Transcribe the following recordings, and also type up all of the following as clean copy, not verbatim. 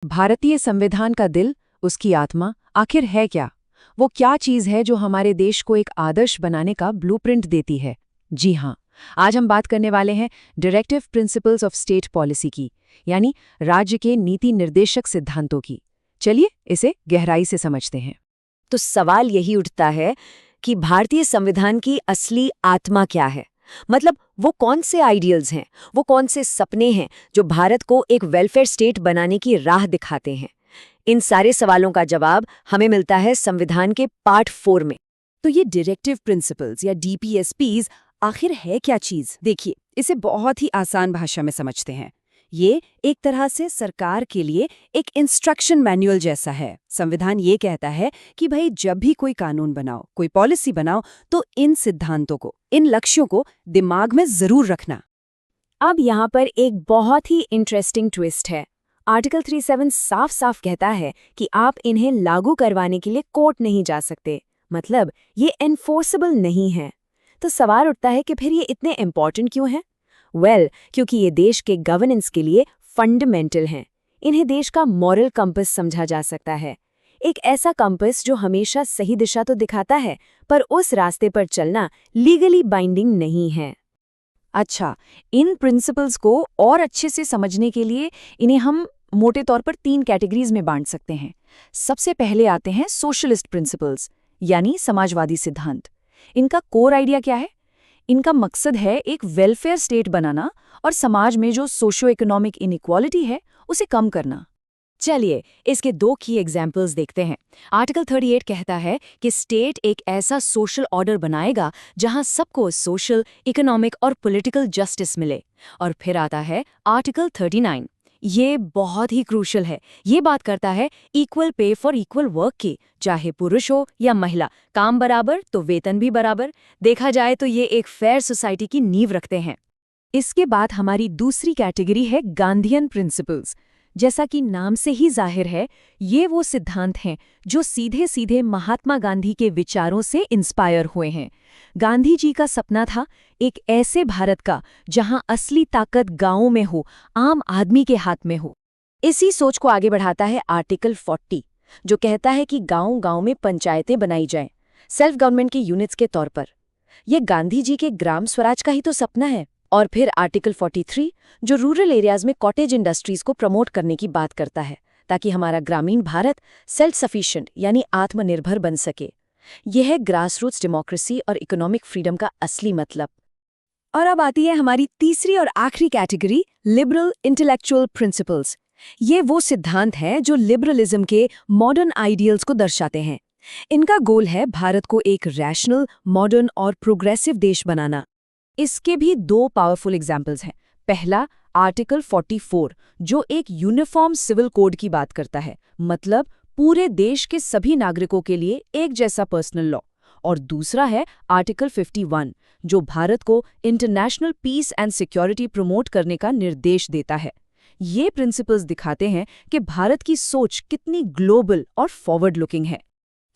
भारतीय संविधान का दिल, उसकी आत्मा, आखिर है क्या? वो क्या चीज़ है जो हमारे देश को एक आदर्श बनाने का ब्लूप्रिंट देती है? जी हाँ, आज हम बात करने वाले हैं directive principles of state policy की, यानी राज्य के नीति निर्देशक सिद्धांतों की। चलिए इसे गहराई से समझते हैं। तो सवाल यही उठता है कि भारतीय संविधान की असली आत्मा क्या है। मतलब वो कौन से आइडियल्स हैं, वो कौन से सपने हैं जो भारत को एक वेलफेयर स्टेट बनाने की राह दिखाते हैं। इन सारे सवालों का जवाब हमें मिलता है संविधान के पार्ट 4 में। तो ये डायरेक्टिव प्रिंसिपल्स या डीपीएसपीज आखिर है क्या चीज? देखिए, इसे बहुत ही आसान भाषा में समझते हैं। ये एक तरह से सरकार के लिए एक इंस्ट्रक्शन मैनुअल जैसा है। संविधान ये कहता है कि भाई जब भी कोई कानून बनाओ, कोई पॉलिसी बनाओ, तो इन सिद्धांतों को, इन लक्ष्यों को दिमाग में जरूर रखना। अब यहाँ पर एक बहुत ही इंटरेस्टिंग ट्विस्ट है। आर्टिकल 37 साफ साफ कहता है कि आप इन्हें लागू करवाने के लिए कोर्ट नहीं जा सकते। मतलब ये एनफोर्सेबल नहीं है। तो सवाल उठता है कि फिर ये इतने इम्पोर्टेंट क्यों हैं? क्योंकि ये देश के गवर्नेंस के लिए फंडामेंटल हैं। इन्हें देश का मॉरल कंपस समझा जा सकता है। एक ऐसा कंपस जो हमेशा सही दिशा तो दिखाता है, पर उस रास्ते पर चलना लीगली बाइंडिंग नहीं है। अच्छा, इन प्रिंसिपल्स को और अच्छे से समझने के लिए इन्हें हम मोटे तौर पर 3 कैटेगरीज में बांट सकते हैं। सबसे पहले आते हैं सोशलिस्ट प्रिंसिपल्स, यानी समाजवादी सिद्धांत। इनका कोर आइडिया क्या है? इनका मकसद है एक वेलफेयर स्टेट बनाना और समाज में जो सोशियो इकोनॉमिक इनइक्वालिटी है उसे कम करना। चलिए इसके 2 की एग्जाम्पल्स देखते हैं। आर्टिकल 38 कहता है कि स्टेट एक ऐसा सोशल ऑर्डर बनाएगा जहां सबको सोशल, इकोनॉमिक और पॉलिटिकल जस्टिस मिले। और फिर आता है आर्टिकल 39। ये बहुत ही क्रूशल है। ये बात करता है equal pay for equal work की, चाहे पुरुष हो या महिला, काम बराबर तो वेतन भी बराबर। देखा जाए तो ये एक फेयर सोसाइटी की नींव रखते हैं। इसके बाद हमारी दूसरी कैटेगरी है गांधीयन प्रिंसिपल्स। जैसा कि नाम से ही जाहिर है, ये वो सिद्धांत हैं जो सीधे सीधे महात्मा गांधी के विचारों से इंस्पायर हुए हैं। गांधी जी का सपना था एक ऐसे भारत का जहां असली ताकत गांवों में हो, आम आदमी के हाथ में हो। इसी सोच को आगे बढ़ाता है आर्टिकल 40, जो कहता है कि गांव-गांव में पंचायतें बनाई जाएं, सेल्फ गवर्नमेंट के यूनिट्स के तौर पर। ये गांधी जी के ग्राम स्वराज का ही तो सपना है। और फिर आर्टिकल 43, जो रूरल एरियाज में कॉटेज इंडस्ट्रीज को प्रमोट करने की बात करता है, ताकि हमारा ग्रामीण भारत सेल्फ सफिशिएंट यानी आत्मनिर्भर बन सके। यह है ग्रास रूट्स डेमोक्रेसी और इकोनॉमिक फ्रीडम का असली मतलब। और अब आती है हमारी तीसरी और आखिरी कैटेगरी, लिबरल इंटेलेक्चुअल प्रिंसिपल्स। ये वो सिद्धांत हैं जो लिबरलिज्म के मॉडर्न आइडियल्स को दर्शाते हैं। इनका गोल है भारत को एक रैशनल, मॉडर्न और प्रोग्रेसिव देश बनाना। इसके भी 2 पावरफुल एग्जाम्पल्स हैं। पहला, आर्टिकल 44, जो एक यूनिफॉर्म सिविल कोड की बात करता है, मतलब पूरे देश के सभी नागरिकों के लिए एक जैसा पर्सनल लॉ। और दूसरा है आर्टिकल 51, जो भारत को international peace and security promote करने का निर्देश देता है। ये प्रिंसिपल्स दिखाते हैं कि भारत की सोच कितनी ग्लोबल और फॉरवर्ड लुकिंग है।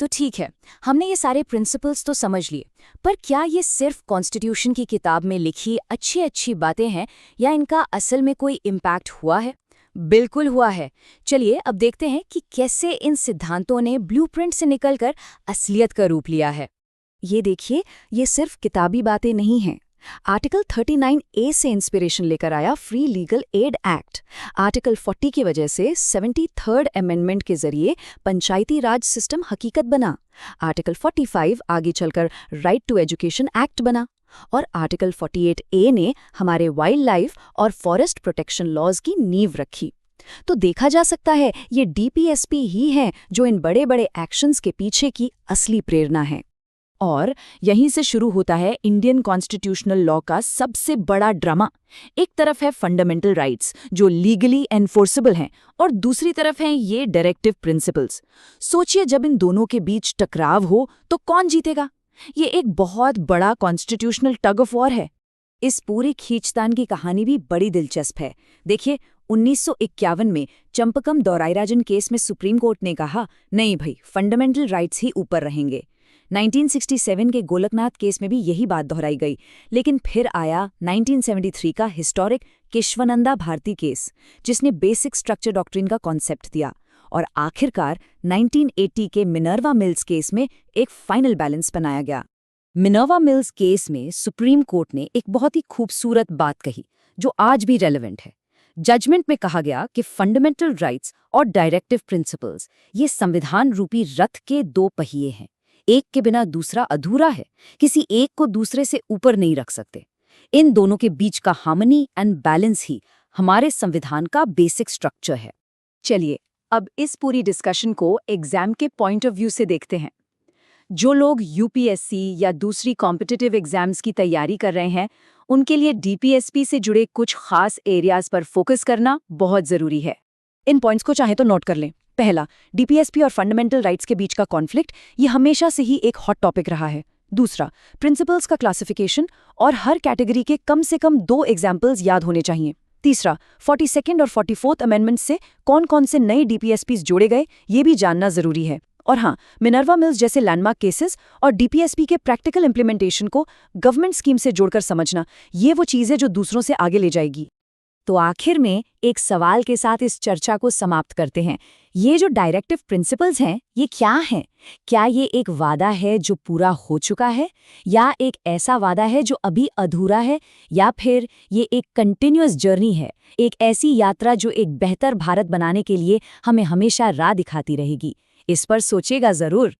तो ठीक है, हमने ये सारे प्रिंसिपल्स तो समझ लिए, पर क्या ये सिर्फ कॉन्स्टिट्यूशन की किताब में लिखी अच्छी अच्छी बातें हैं या इनका असल में कोई इम्पैक्ट हुआ है? बिल्कुल हुआ है। चलिए अब देखते हैं कि कैसे इन सिद्धांतों ने ब्लूप्रिंट से निकलकर असलियत का रूप लिया है। ये देखिए, ये सिर्फ किताबी बातें नहीं हैं। आर्टिकल 39A से इंस्पिरेशन लेकर आया free legal aid act. Article 40 की वजह से 73rd अमेंडमेंट के जरिए पंचायती राज सिस्टम हकीकत बना। आर्टिकल 45 आगे चलकर राइट टू एजुकेशन एक्ट बना। और आर्टिकल 48A ने हमारे वाइल्ड लाइफ और फॉरेस्ट प्रोटेक्शन लॉज की नींव रखी। तो देखा जा सकता है ये डीपीएसपी ही हैं जो इन बड़े बड़े एक्शंस के पीछे की असली प्रेरणा है। और यहीं से शुरू होता है इंडियन कॉन्स्टिट्यूशनल लॉ का सबसे बड़ा ड्रामा। एक तरफ है फंडामेंटल राइट्स जो लीगली एनफोर्सेबल हैं, और दूसरी तरफ हैं ये डायरेक्टिव प्रिंसिपल्स। सोचिए, जब इन दोनों के बीच टकराव हो तो कौन जीतेगा? ये एक बहुत बड़ा कॉन्स्टिट्यूशनल टग ऑफ वॉर है। इस पूरी खींचतान की कहानी भी बड़ी दिलचस्प है। देखिए, 1951 में चंपकम दौराईराजन केस में सुप्रीम कोर्ट ने कहा, नहीं भाई, फंडामेंटल राइट्स ही ऊपर रहेंगे। 1967 के गोलकनाथ केस में भी यही बात दोहराई गई, लेकिन फिर आया 1973 का हिस्टोरिक केशवानंदा भारती केस, जिसने बेसिक स्ट्रक्चर डॉक्ट्रिन का कॉन्सेप्ट दिया, और आखिरकार 1980 के मिनर्वा मिल्स केस में एक फाइनल बैलेंस बनाया गया। मिनर्वा मिल्स केस में सुप्रीम कोर्ट ने एक बहुत ही खूबसूरत बात कही, जो आज भी रेलेवेंट है। जजमेंट में कहा गया कि फंडामेंटल राइट्स और डायरेक्टिव प्रिंसिपल्स ये संविधान रूपी रथ के दो पहिए हैं। एक के बिना दूसरा अधूरा है, किसी एक को दूसरे से ऊपर नहीं रख सकते। इन दोनों के बीच का हार्मनी एंड बैलेंस ही हमारे संविधान का बेसिक स्ट्रक्चर है। चलिए अब इस पूरी डिस्कशन को एग्जाम के पॉइंट ऑफ व्यू से देखते हैं। जो लोग यूपीएससी या दूसरी कॉम्पिटिटिव एग्जाम्स की तैयारी कर रहे हैं, उनके लिए डीपीएसपी से जुड़े कुछ खास एरियाज पर फोकस करना बहुत जरूरी है। इन पॉइंट्स को चाहे तो नोट कर लें। पहला, डीपीएसपी और फंडामेंटल राइट्स के बीच का कॉन्फ्लिक्ट, ये हमेशा से ही एक हॉट टॉपिक रहा है। दूसरा, प्रिंसिपल्स का क्लासिफिकेशन और हर कैटेगरी के कम से कम 2 एग्जाम्पल्स याद होने चाहिए। तीसरा, 42nd और 44th अमेंडमेंट से कौन-कौन से नए डीपीएसपीज जोड़े गए, ये भी जानना जरूरी है। और हाँ, मिनर्वा मिल्स जैसे लैंडमार्क केसेस और डीपीएसपी के प्रैक्टिकल इंप्लीमेंटेशन को गवर्नमेंट स्कीम से जोड़कर समझना, ये वो चीज़ें जो दूसरों से आगे ले जाएगी। तो आखिर में एक सवाल के साथ इस चर्चा को समाप्त करते हैं। ये जो डायरेक्टिव प्रिंसिपल्स हैं, ये क्या हैं? क्या ये एक वादा है जो पूरा हो चुका है, या एक ऐसा वादा है जो अभी अधूरा है, या फिर ये एक कंटिन्यूअस जर्नी है, एक ऐसी यात्रा जो एक बेहतर भारत बनाने के लिए हमें हमेशा राह दिखाती रहेगी? इस पर सोचेगा जरूर।